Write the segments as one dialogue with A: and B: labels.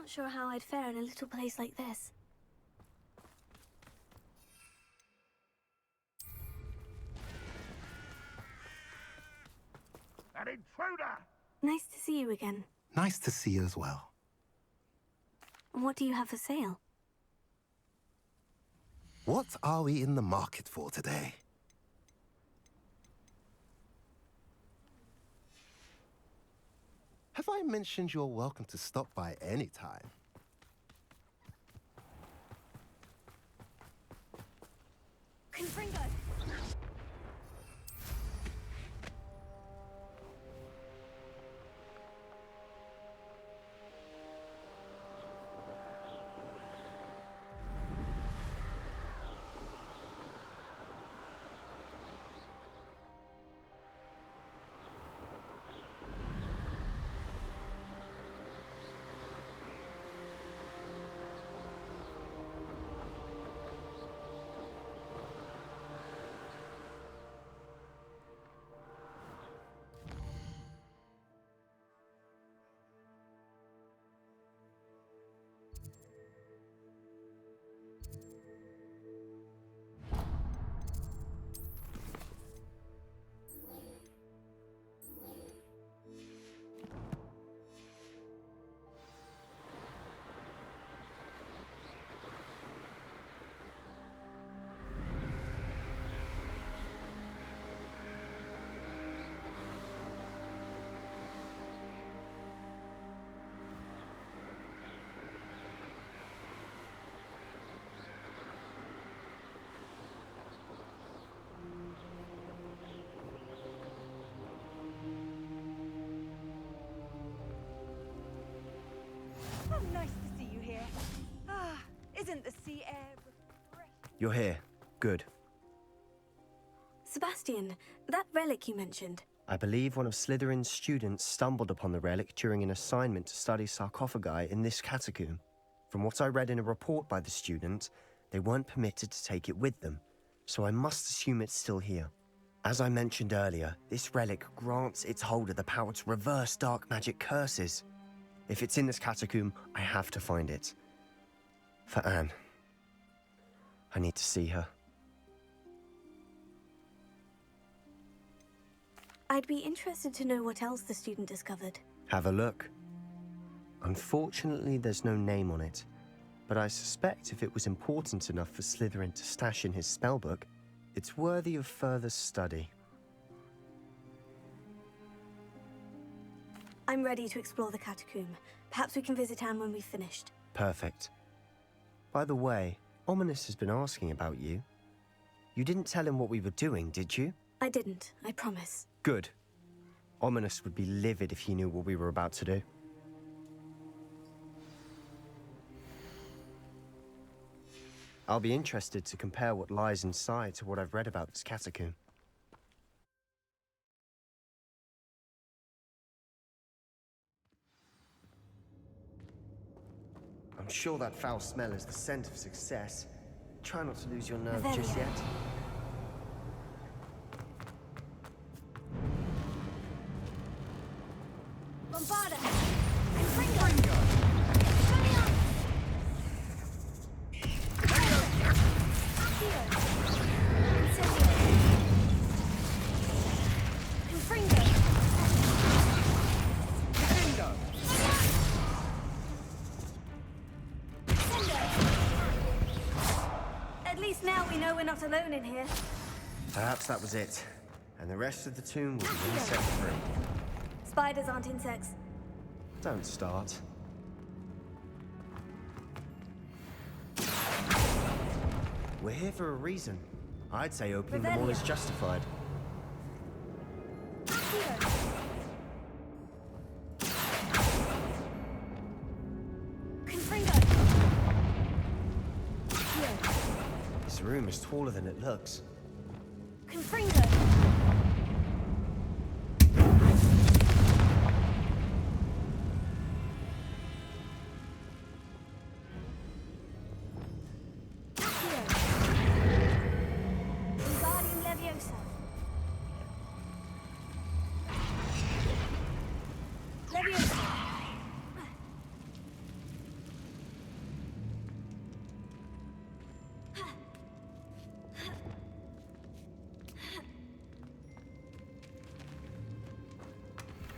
A: Not sure how I'd fare in a little place like this.
B: An intruder!
A: Nice to see you again.
C: Nice to see you as well.
A: And what do you have for sale?
C: What are we in the market for today? Have I mentioned you're welcome to stop by any time?
A: Confringo!
D: Oh, nice to see you here. Ah, isn't the sea air refreshing?
E: You're here. Good.
A: Sebastian, that relic you mentioned.
E: I believe one of Slytherin's students stumbled upon the relic during an assignment to study sarcophagi in this catacomb. From what I read in a report by the student, they weren't permitted to take it with them, so I must assume it's still here. As I mentioned earlier, this relic grants its holder the power to reverse dark magic curses. If it's in this catacomb, I have to find it. For Anne. I need to see her.
A: I'd be interested to know what else the student discovered.
E: Have a look. Unfortunately, there's no name on it, but I suspect if it was important enough for Slytherin to stash in his spellbook, it's worthy of further study.
A: I'm ready to explore the catacomb. Perhaps we can visit Anne when we've finished.
E: Perfect. By the way, Ominous has been asking about you. You didn't tell him what we were doing, did you?
A: I didn't, I promise.
E: Good. Ominous would be livid if he knew what we were about to do. I'll be interested to compare what lies inside to what I've read about this catacomb. I'm sure that foul smell is the scent of success. Try not to lose your nerve just yet.
A: Bombarda! At least now we know we're not alone in here.
E: Perhaps that was it. And the rest of the tomb will be insect-free.
A: Spiders aren't insects.
E: Don't start. We're here for a reason. I'd say opening them all is justified. This room is taller than it looks.
A: Confringo!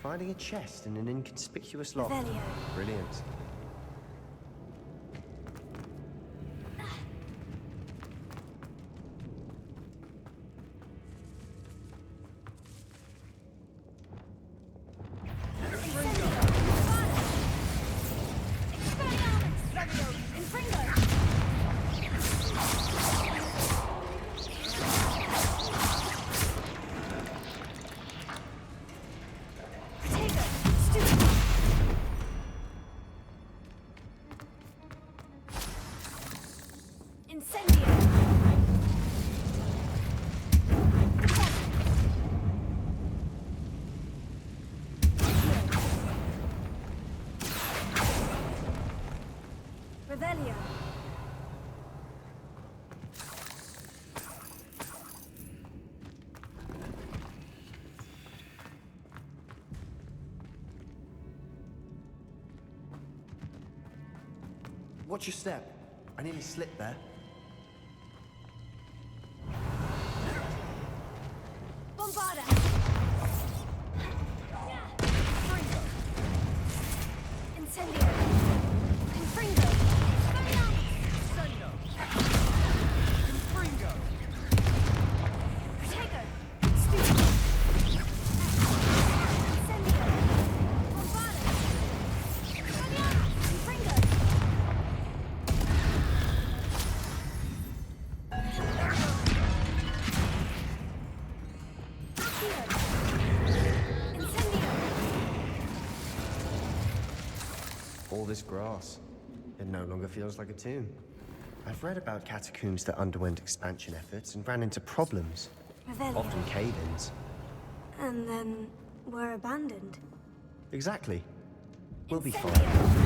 E: Finding a chest in an inconspicuous lock.
A: Revelio.
E: Brilliant.
A: Revelio.
E: Watch your step. I nearly slipped there.
A: Bombarda. Incendio. Confringo. Protego. Studio. Incendio. Bombarda. Confringo.
E: All this grass. It no longer feels like a tomb. I've read about catacombs that underwent expansion efforts and ran into problems,
A: Revelio.
E: often cave-ins.
A: And then were abandoned.
E: Exactly. We'll be
A: Incendio.
E: fine.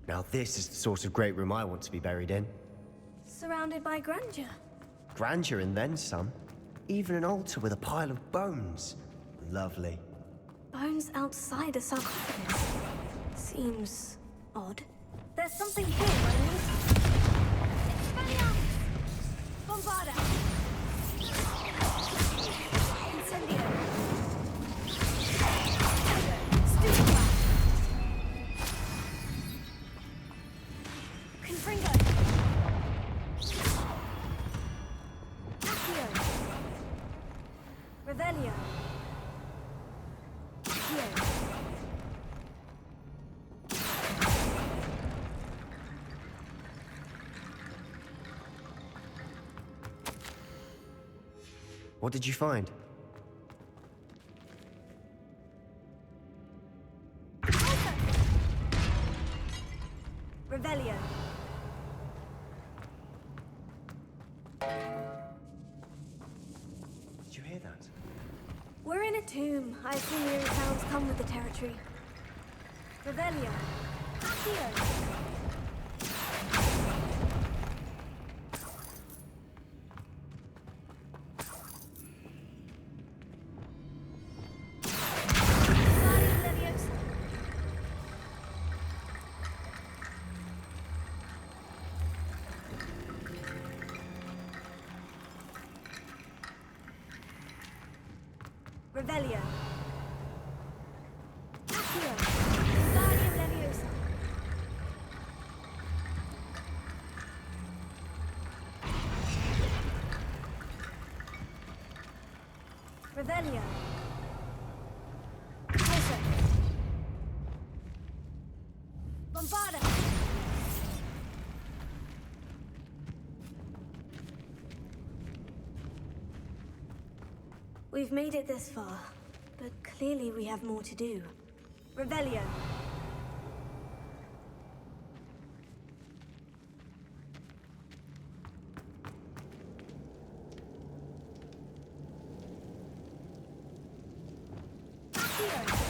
E: Now this is the sort of great room I want to be buried in.
A: Surrounded by grandeur.
E: Grandeur and then some. Even an altar with a pile of bones. Lovely.
A: Bones outside a sarcophagus. Seems odd. There's something here I need. Bombarda. Incendio. Studio. Confringo. Accio. Revelio. Accio.
E: What did you find?
A: Revelio.
E: Did you hear that?
A: We're in a tomb. I assume eerie sounds come with the territory. Revelio. Accio. Guardian Leviosa. Revelio. Accio. Guardian Leviosa. Revelio. Closer. Bombarda. We've made it this far, but clearly we have more to do. Revelio. Accio.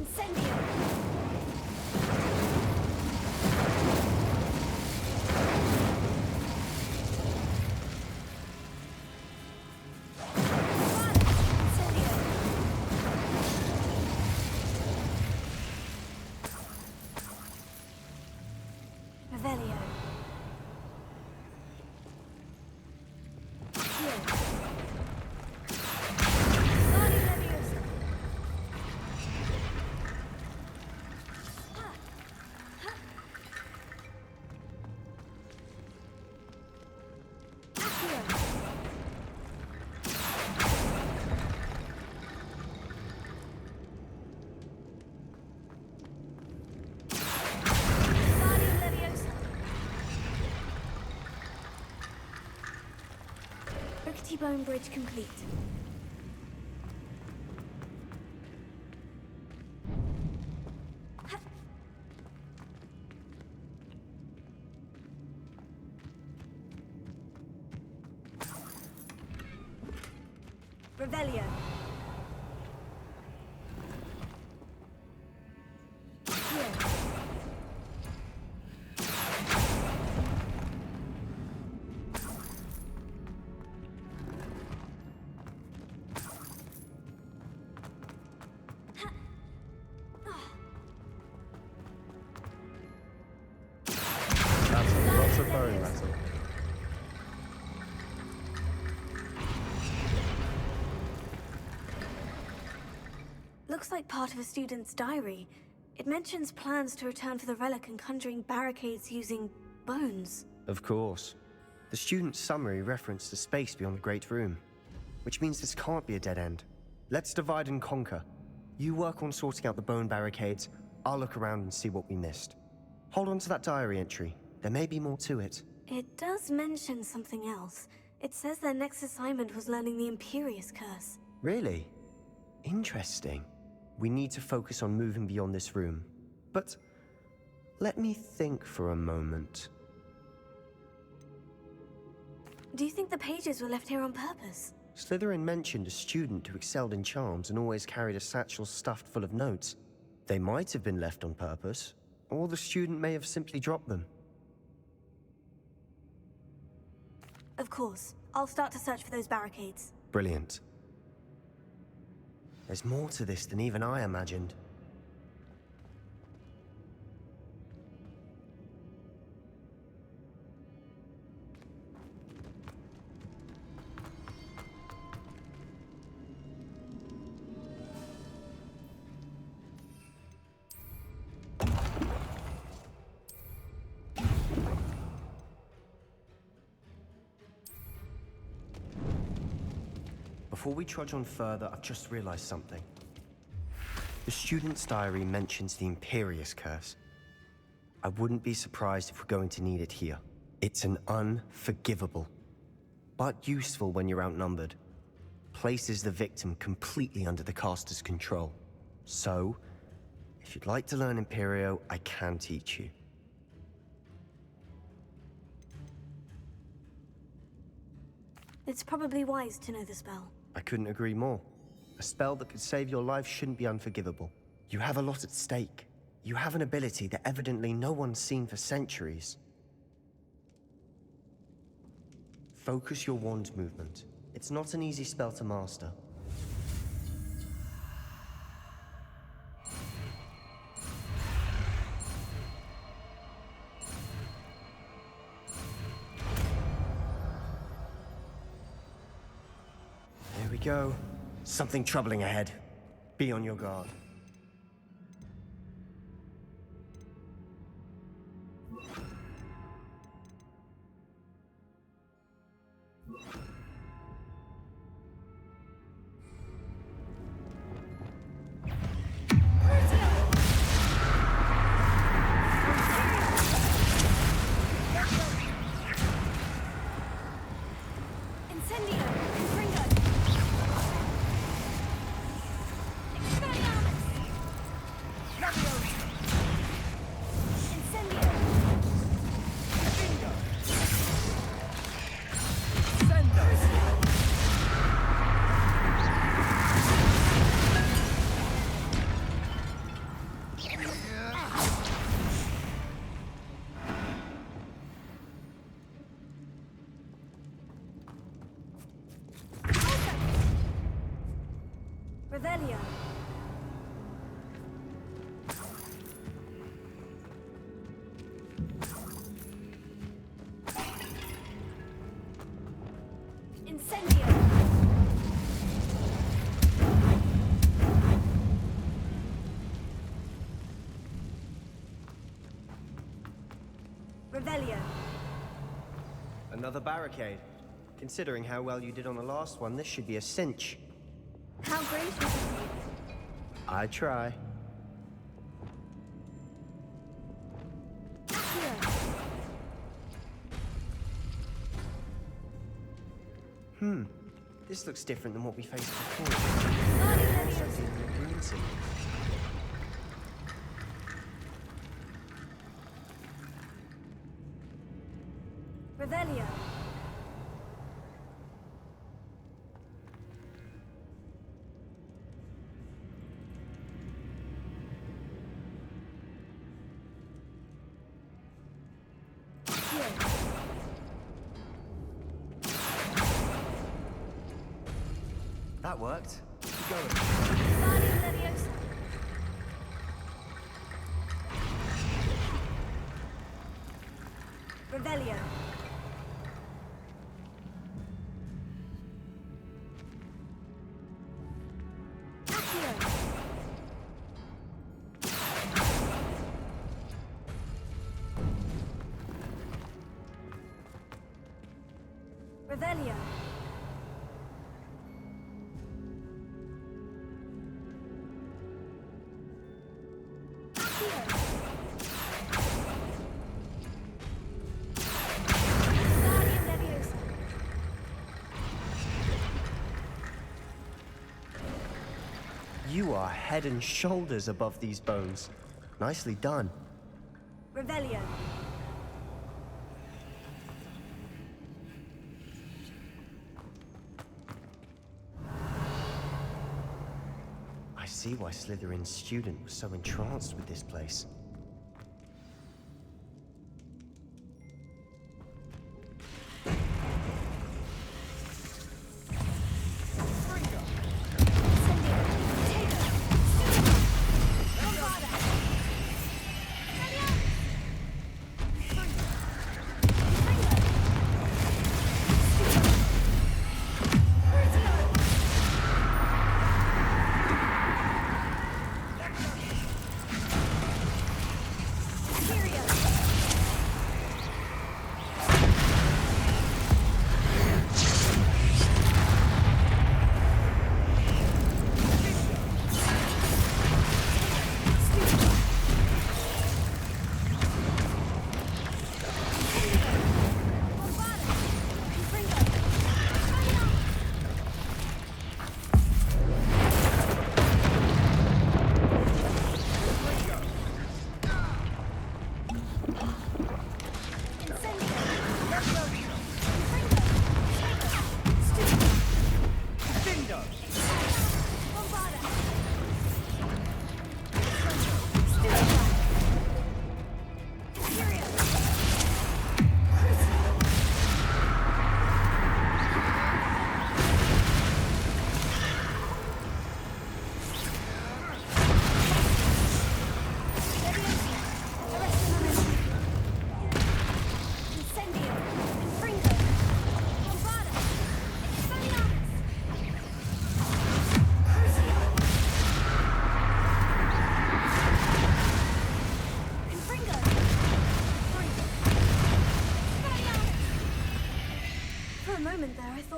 A: Incendio! Revelio. Here. Guardian Leviosa. Accio. Guardian Leviosa. Rickety Bone Bridge complete. Revelio. Here.
E: That's a lot of bone metal.
A: Looks like part of a student's diary. It mentions plans to return for the relic and conjuring barricades using bones.
E: Of course. The student's summary referenced a space beyond the Great Room, which means this can't be a dead end. Let's divide and conquer. You work on sorting out the bone barricades, I'll look around and see what we missed. Hold on to that diary entry. There may be more to it.
A: It does mention something else. It says their next assignment was learning the Imperious Curse.
E: Really? Interesting. We need to focus on moving beyond this room. But let me think for a moment.
A: Do you think the pages were left here on purpose?
E: Slytherin mentioned a student who excelled in charms and always carried a satchel stuffed full of notes. They might have been left on purpose, or the student may have simply dropped them.
A: Of course. I'll start to search for those barricades.
E: Brilliant. There's more to this than even I imagined. Before we trudge on further, I've just realized something. The student's diary mentions the Imperious Curse. I wouldn't be surprised if we're going to need it here. It's an unforgivable, but useful when you're outnumbered. Places the victim completely under the caster's control. So, if you'd like to learn Imperio, I can teach you.
A: It's probably wise to know the spell.
E: I couldn't agree more. A spell that could save your life shouldn't be unforgivable. You have a lot at stake. You have an ability that evidently no one's seen for centuries. Focus your wand movement. It's not an easy spell to master. Here we go. Something troubling ahead. Be on your guard.
A: Incendio! Confringo! Expelliarmus!
D: Revelio.
E: Another barricade. Considering how well you did on the last one, this should be a cinch.
A: How great is it?
E: I try. This looks different than what we faced before. Looks like the green symbol.
A: Revelio.
E: That worked. Keep going.
A: Guardian Leviosa.
D: Revelio.
A: Revelio. Guardian Leviosa.
E: You are head and shoulders above these bones. Nicely done.
D: Revelio.
E: I see why Slytherin's student was so entranced with this place.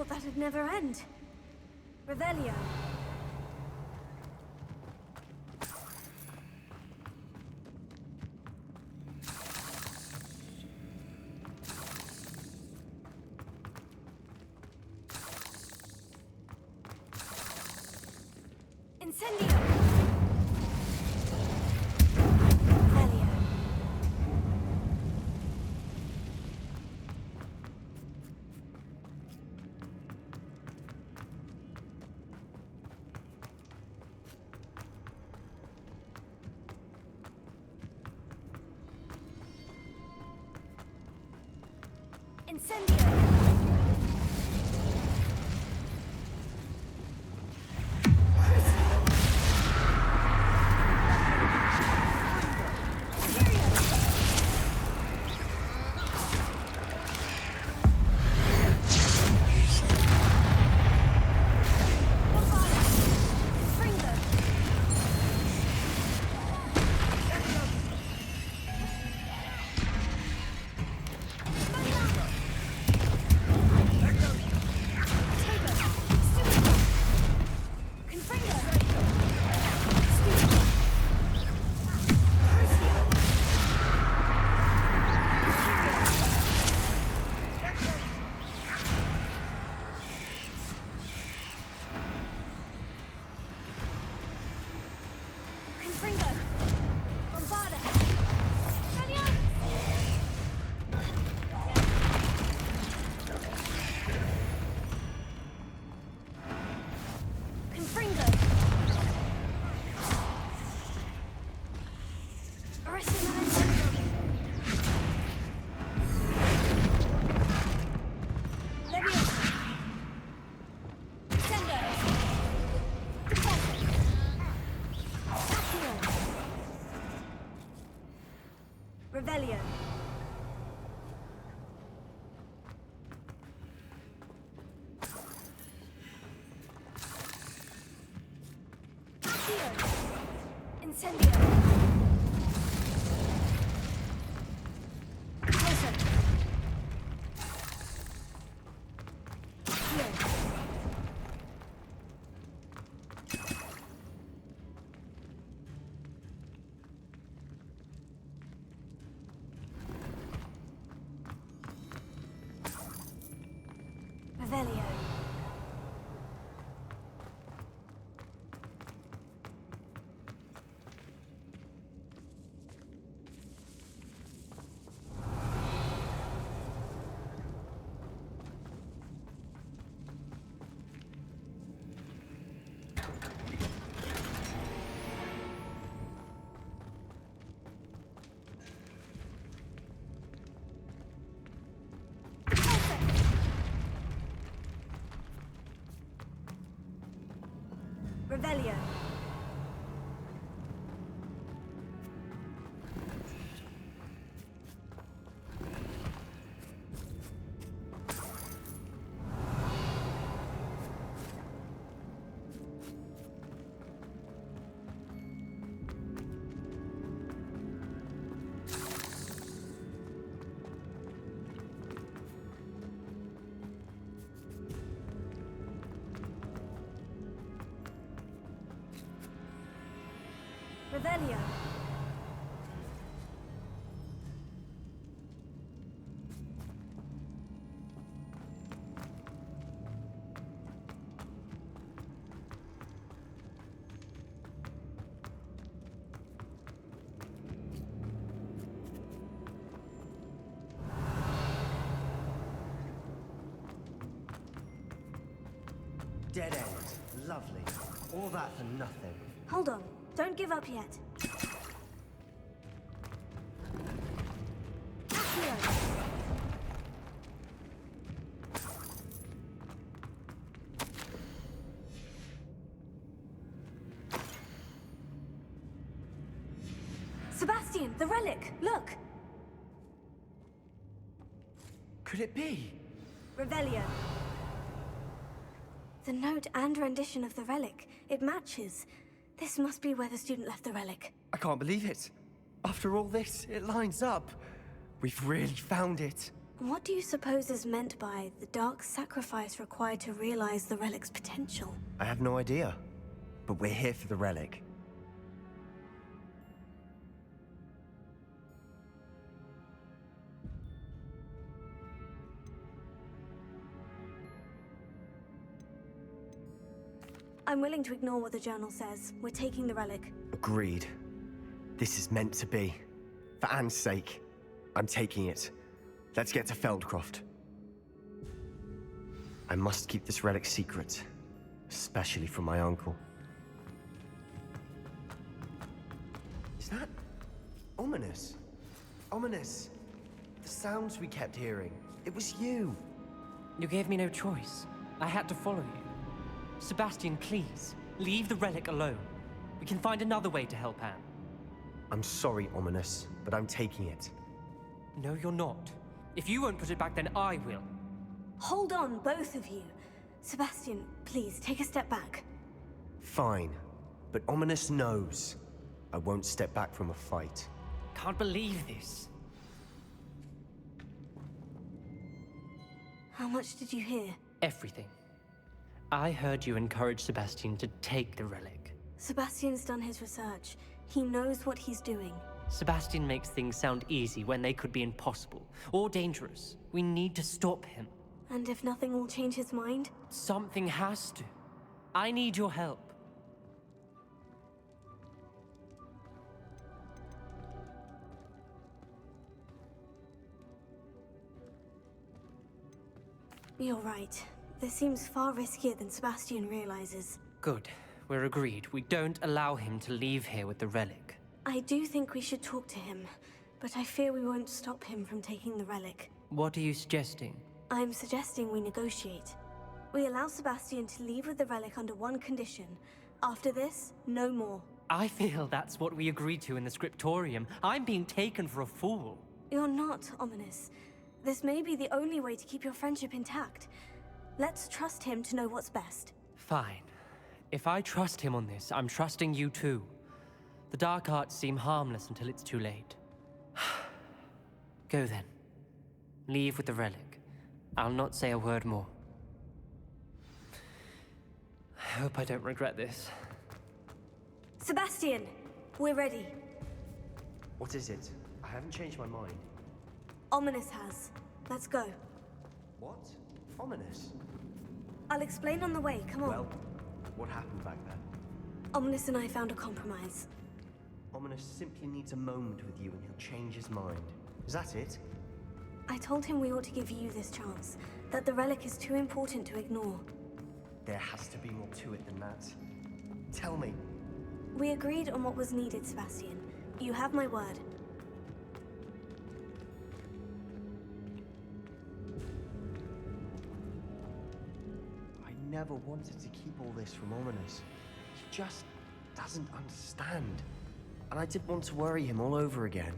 A: thought that'd never end. Revelio. Incendio. Revelio. Incendio. Revelio. Accio. Incendio. Closer. Here. Revelio. Revelio. Revelio.
E: Dead end. Lovely. All that for nothing.
A: Hold on. Don't give up yet. Accio. Sebastian, the relic! Look!
E: Could it be?
A: Revelio. The note and rendition of the relic. It matches. This must be where the student left the relic.
E: I can't believe it. After all this, it lines up. We've really found it.
A: What do you suppose is meant by the dark sacrifice required to realize the relic's potential?
E: I have no idea. But we're here for the relic.
A: I'm willing to ignore what the journal says. We're taking the relic.
E: Agreed. This is meant to be. For Anne's sake, I'm taking it. Let's get to Feldcroft. I must keep this relic secret, especially from my uncle. Is that ominous? Ominous. The sounds we kept hearing. It was you.
B: You gave me no choice. I had to follow you. Sebastian, please, leave the relic alone. We can find another way to help Anne.
E: I'm sorry, Ominous, but I'm taking it.
B: No, you're not. If you won't put it back, then I will.
A: Hold on, both of you. Sebastian, please, take a step back.
E: Fine, but Ominous knows I won't step back from a fight.
B: Can't believe this.
A: How much did you hear?
B: Everything. I heard you encourage Sebastian to take the relic.
A: Sebastian's done his research. He knows what he's doing.
B: Sebastian makes things sound easy when they could be impossible or dangerous. We need to stop him.
A: And if nothing will change his mind?
B: Something has to. I need your help.
A: You're right. This seems far riskier than Sebastian realizes.
B: Good. We're agreed. We don't allow him to leave here with the relic.
A: I do think we should talk to him, but I fear we won't stop him from taking the relic.
B: What are you suggesting?
A: I'm suggesting we negotiate. We allow Sebastian to leave with the relic under one condition. After this, no more.
B: I feel that's what we agreed to in the scriptorium. I'm being taken for a fool.
A: You're not, Ominous. This may be the only way to keep your friendship intact. Let's trust him to know what's best.
B: Fine. If I trust him on this, I'm trusting you too. The dark arts seem harmless until it's too late. Go then. Leave with the relic. I'll not say a word more. I hope I don't regret this.
A: Sebastian, we're ready.
E: What is it? I haven't changed my mind.
A: Ominous has. Let's go.
E: What? Ominous?
A: I'll explain on the way, come on.
E: Well, what happened back then?
A: Ominous and I found a compromise.
E: Ominous simply needs a moment with you and he'll change his mind. Is that it?
A: I told him we ought to give you this chance, that the relic is too important to ignore.
E: There has to be more to it than that. Tell me.
A: We agreed on what was needed, Sebastian. You have my word.
E: I never wanted to keep all this from Ominous. He just doesn't understand. And I didn't want to worry him all over again.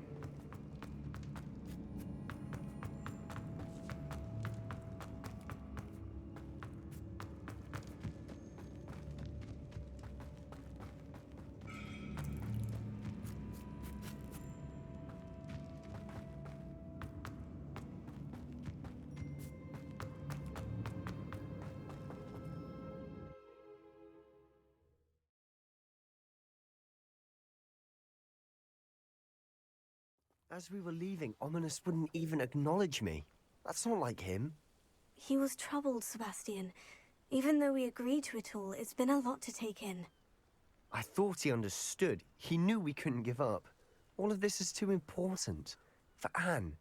E: As we were leaving, Ominous wouldn't even acknowledge me. That's not like him.
A: He was troubled, Sebastian. Even though we agreed to it all, it's been a lot to take in.
E: I thought he understood. He knew we couldn't give up. All of this is too important. For Anne.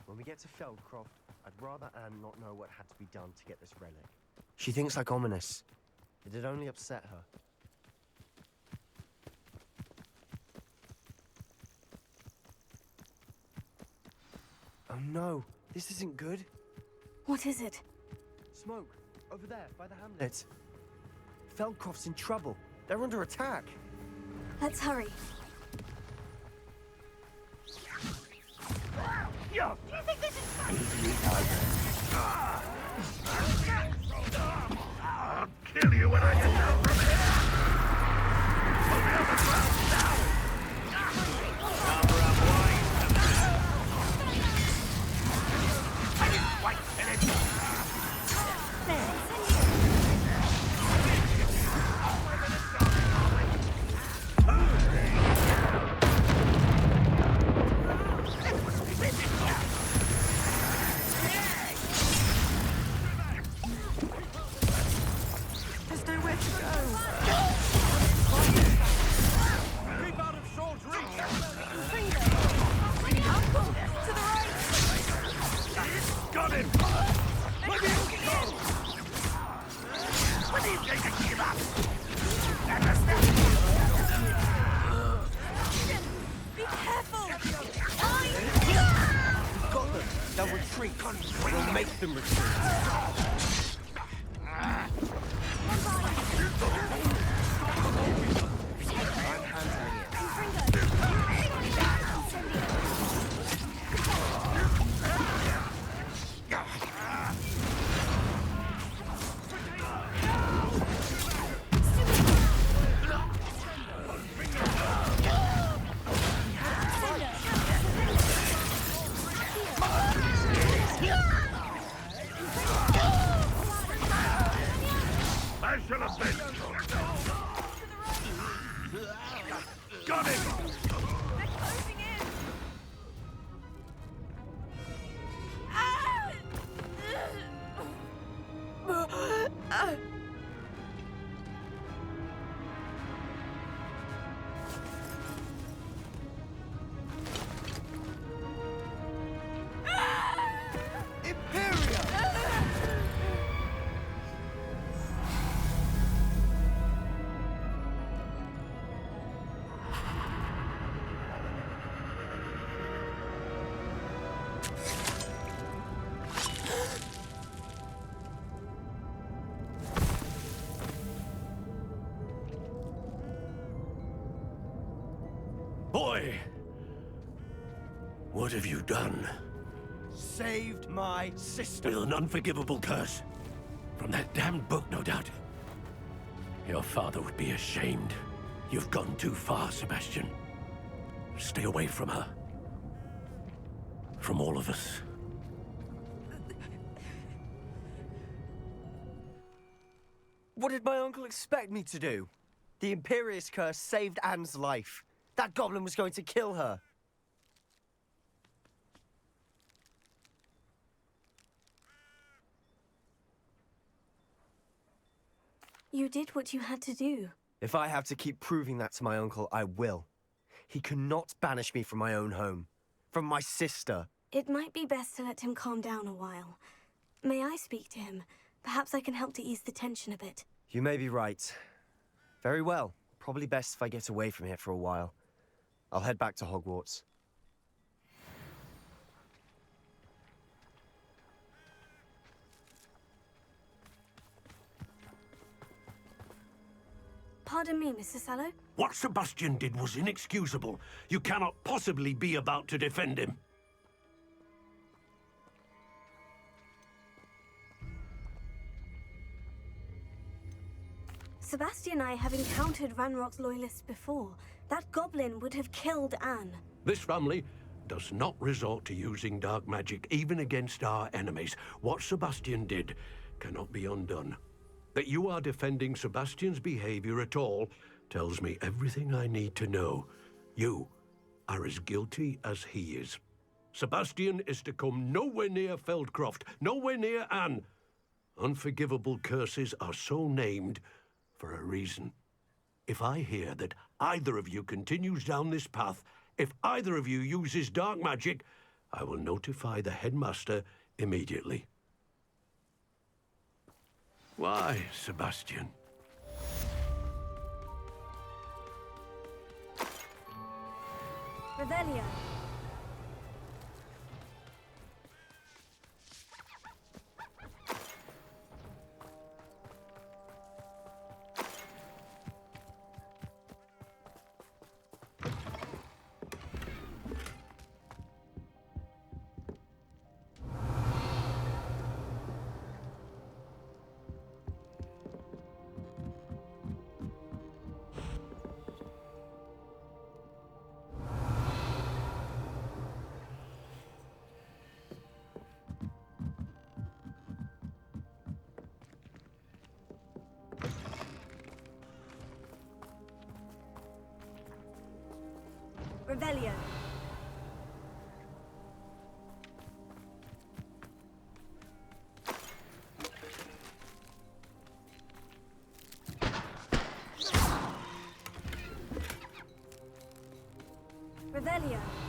E: When we get to Feldcroft, I'd rather Anne not know what had to be done to get this relic. She thinks like Ominous. It'd only upset her. Oh no, this isn't good.
A: What is it?
E: Smoke, over there, by the hamlet. Feldcroft's in trouble. They're under attack.
A: Let's hurry.
D: Do you think this is funny?
F: I'll kill you when I get down from here! Put me on the ground now! Cover up, boys! I didn't quite finish! Got him! Where do you go? What do you think I give up?
D: Be careful!
E: Got them. They'll retreat. We'll make them retreat. I'm handling it.
F: Got him!
D: They're closing in! Ah!
F: Boy! What have you done?
E: Saved my sister.
F: With an unforgivable curse. From that damned book, no doubt. Your father would be ashamed. You've gone too far, Sebastian. Stay away from her. From all of us.
E: What did my uncle expect me to do? The Imperious curse saved Anne's life. That goblin was going to kill her.
A: You did what you had to do.
E: If I have to keep proving that to my uncle, I will. He cannot banish me from my own home. From my sister.
A: It might be best to let him calm down a while. May I speak to him? Perhaps I can help to ease the tension a bit.
E: You may be right. Very well. Probably best if I get away from here for a while. I'll head back to Hogwarts.
A: Pardon me, Mr. Sallow?
F: What Sebastian did was inexcusable. You cannot possibly be about to defend him.
A: Sebastian and I have encountered Ranrock's loyalists before. That goblin would have killed Anne.
F: This family does not resort to using dark magic even against our enemies. What Sebastian did cannot be undone. That you are defending Sebastian's behavior at all tells me everything I need to know. You are as guilty as he is. Sebastian is to come nowhere near Feldcroft, nowhere near Anne. Unforgivable curses are so named for a reason. If I hear that either of you continues down this path, if either of you uses dark magic, I will notify the headmaster immediately. Why, Sebastian?
A: Revelio. Revelio. Revelio.